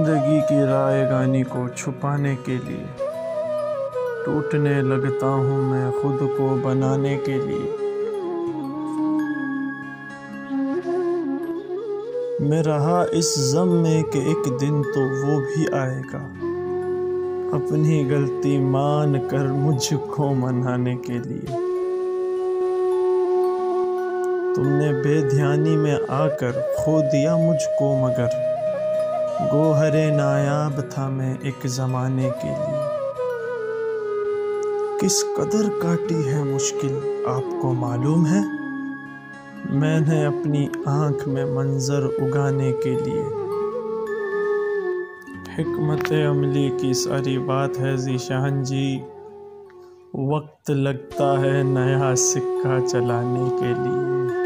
जिंदगी की रायगानी को छुपाने के लिए टूटने लगता हूँ मैं खुद को बनाने के लिए। मैं रहा इस ज़म में कि एक दिन तो वो भी आएगा, अपनी गलती मान कर मुझको मनाने के लिए। तुमने बेध्यानी में आकर खो दिया मुझको, मगर गोहरे नायाब था मैं एक ज़माने के लिए। किस कदर काटी है मुश्किल आपको मालूम है, मैंने अपनी आँख में मंजर उगाने के लिए। हिकमत अमली की सारी बात है ज़ीशान जी, वक्त लगता है नया सिक्का चलाने के लिए।